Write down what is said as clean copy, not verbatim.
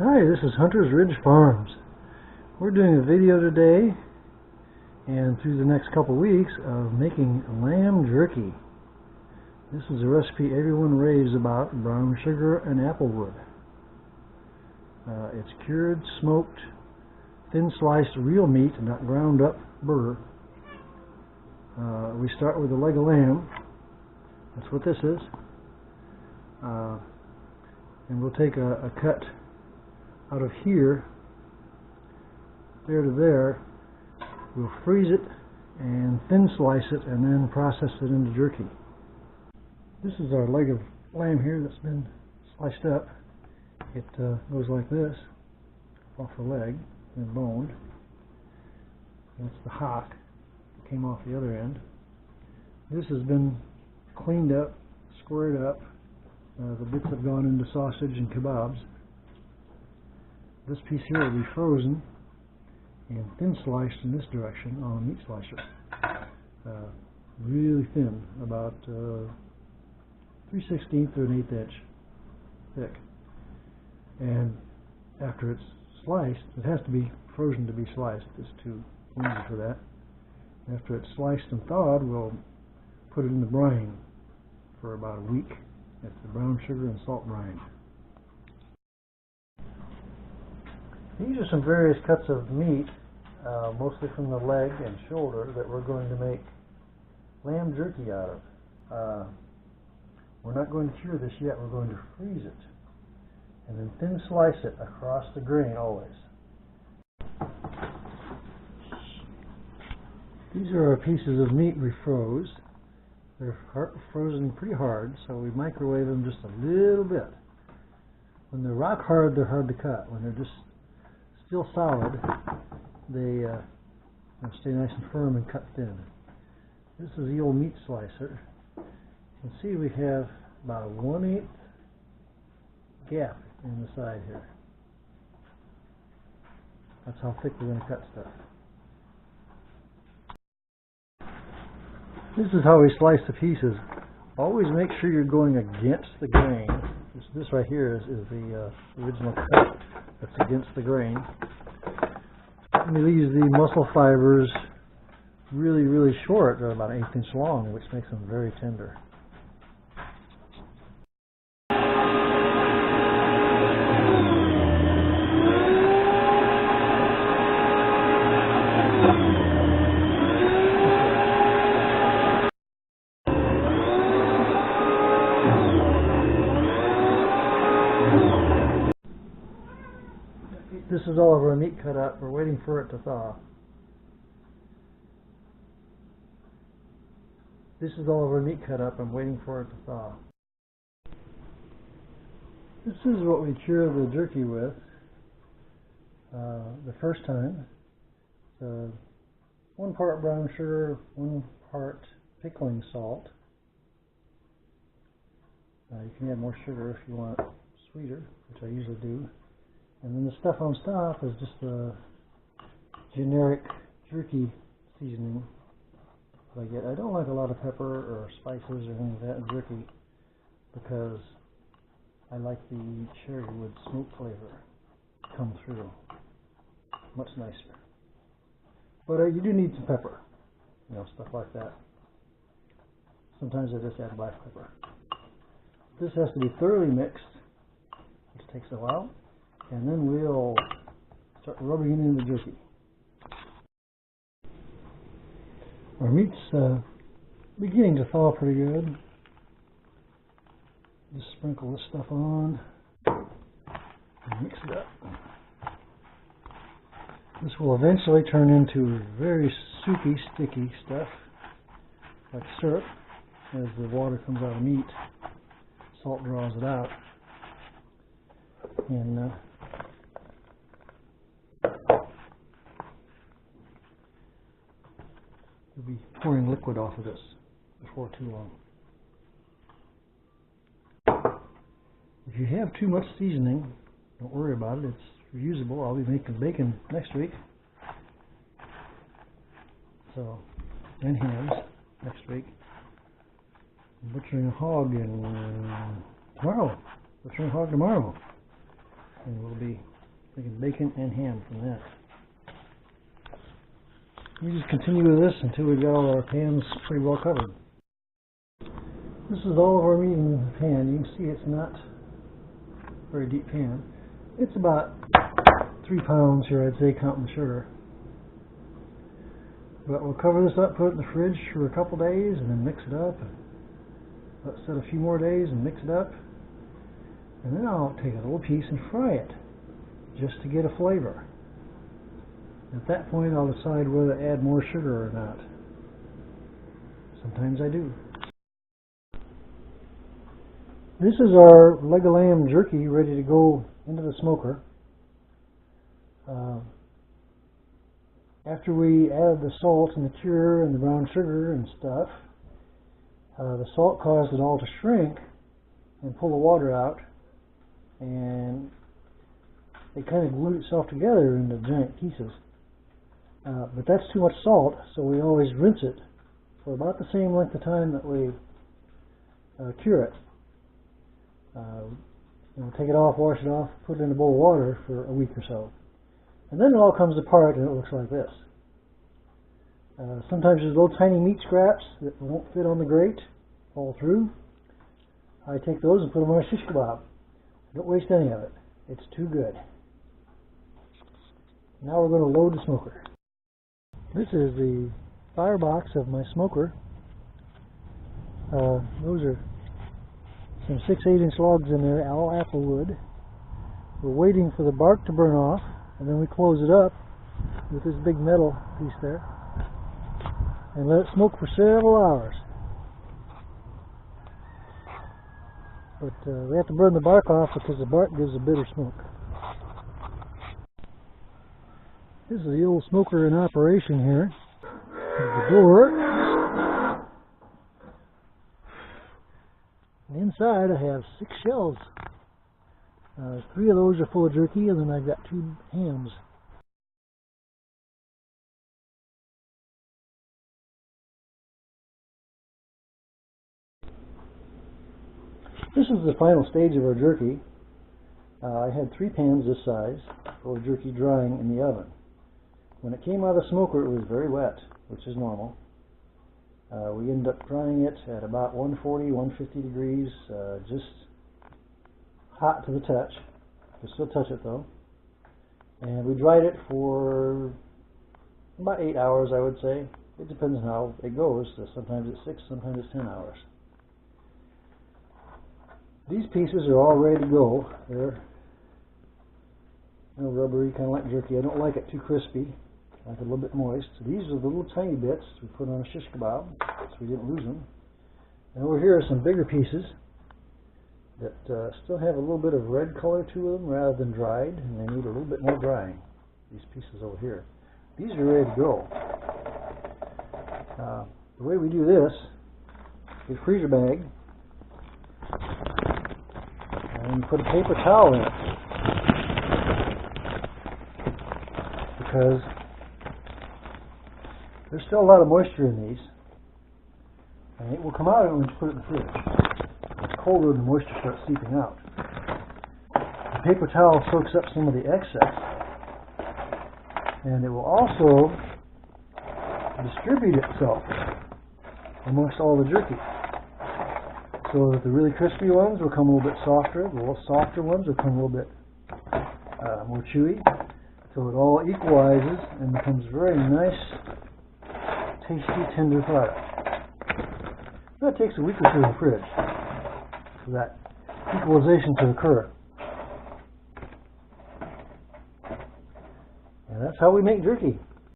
Hi, this is Hunter's Ridge Farms. We're doing a video today and through the next couple weeks of making lamb jerky. This is a recipe everyone raves about: brown sugar and applewood. It's cured, smoked, thin sliced real meat, not ground up burr. We start with a leg of lamb. That's what this is. And we'll take a cut out of here, there to there. We'll freeze it and thin slice it and then process it into jerky. This is our leg of lamb here that's been sliced up. It goes like this, off the leg and boned. That's the hock that came off the other end. This has been cleaned up, squared up. The bits have gone into sausage and kebabs. This piece here will be frozen and thin sliced in this direction on a meat slicer. Really thin, about 3/16 to an 1/8 inch thick. And after it's sliced, it has to be frozen to be sliced. It's too easy for that. After it's sliced and thawed, we'll put it in the brine for about a week. It's the brown sugar and salt brine. These are some various cuts of meat, mostly from the leg and shoulder, that we're going to make lamb jerky out of. We're not going to cure this yet. We're going to freeze it and then thin slice it across the grain always. These are our pieces of meat we froze. They're frozen pretty hard, so we microwave them just a little bit. When they're rock hard, they're hard to cut. When they're just still solid, they stay nice and firm and cut thin. This is the old meat slicer. You can see we have about a 1/8 gap in the side here. That's how thick we're going to cut stuff. This is how we slice the pieces. Always make sure you're going against the grain. This right here is the original cut that's against the grain. And we leave the muscle fibers really, really short. They're about 1/8 inch long, which makes them very tender. This is all of our meat cut up. We're waiting for it to thaw. This is all of our meat cut up. I'm waiting for it to thaw. This is what we cure the jerky with the first time. 1 part brown sugar, 1 part pickling salt. You can add more sugar if you want it sweeter, which I usually do. And then the stuff on top is just a generic jerky seasoning that I get. I don't like a lot of pepper or spices or anything like that in jerky because I like the cherry wood smoke flavor to come through. Much nicer. But you do need some pepper, stuff like that. Sometimes I just add black pepper. This has to be thoroughly mixed, which takes a while. And then we'll start rubbing it into the jerky. Our meat's beginning to thaw pretty good. Just sprinkle this stuff on and mix it up. This will eventually turn into very soupy, sticky stuff, like syrup. As the water comes out of the meat, salt draws it out. And we'll be pouring liquid off of this before too long. If you have too much seasoning, don't worry about it. It's reusable. I'll be making bacon next week. And hams next week. I'm butchering a hog tomorrow. And we'll be making bacon and ham from that. We just continue with this until we've got all our pans pretty well covered. This is all of our meat in the pan. You can see it's not a very deep pan. It's about 3 pounds here, I'd say, counting the sugar. But we'll cover this up, put it in the fridge for a couple days, and then mix it up. Let's set a few more days and mix it up. And then I'll take a little piece and fry it, just to get a flavor. At that point, I'll decide whether to add more sugar or not. Sometimes I do. This is our leg of lamb jerky ready to go into the smoker. After we added the salt and the cure and the brown sugar and stuff, the salt caused it all to shrink and pull the water out, and it kind of glued itself together into giant pieces. But that's too much salt, so we always rinse it for about the same length of time that we cure it. Take it off, wash it off, put it in a bowl of water for a week or so. And then it all comes apart and it looks like this. Sometimes there's little tiny meat scraps that won't fit on the grate all through. I take those and put them on a shish kebab. Don't waste any of it. It's too good. Now we're going to load the smoker. This is the firebox of my smoker. Those are some 6/8" logs in there, all apple wood. We're waiting for the bark to burn off, and then we close it up with this big metal piece there and let it smoke for several hours. But we have to burn the bark off because the bark gives a bitter smoke. This is the old smoker in operation here. There's the door. Inside I have 6 shells. 3 of those are full of jerky, and then I've got 2 hams. This is the final stage of our jerky. I had 3 pans this size for jerky drying in the oven. When it came out of the smoker, it was very wet, which is normal. We ended up drying it at about 140, 150 degrees, just hot to the touch. You still touch it though. And we dried it for about 8 hours, I would say. It depends on how it goes. Sometimes it's 6, sometimes it's 10 hours. These pieces are all ready to go. They're rubbery, kind of like jerky. I don't like it too crispy. I like it a little bit moist. So these are the little tiny bits we put on a shish kebab, so we didn't lose them. And over here are some bigger pieces that still have a little bit of red color to them rather than dried, and they need a little bit more drying. These pieces over here. These are ready to go. The way we do this, get a freezer bag, and put a paper towel in it, because there's still a lot of moisture in these, and it will come out when you put it in the fridge. It's colder, the moisture starts seeping out. The paper towel soaks up some of the excess, and it will also distribute itself amongst all the jerky, so that the really crispy ones will come a little bit softer, the little softer ones will come a little bit more chewy, so it all equalizes and becomes very nice, tasty, tender product. That takes a week or two in the fridge for that equalization to occur. And that's how we make jerky.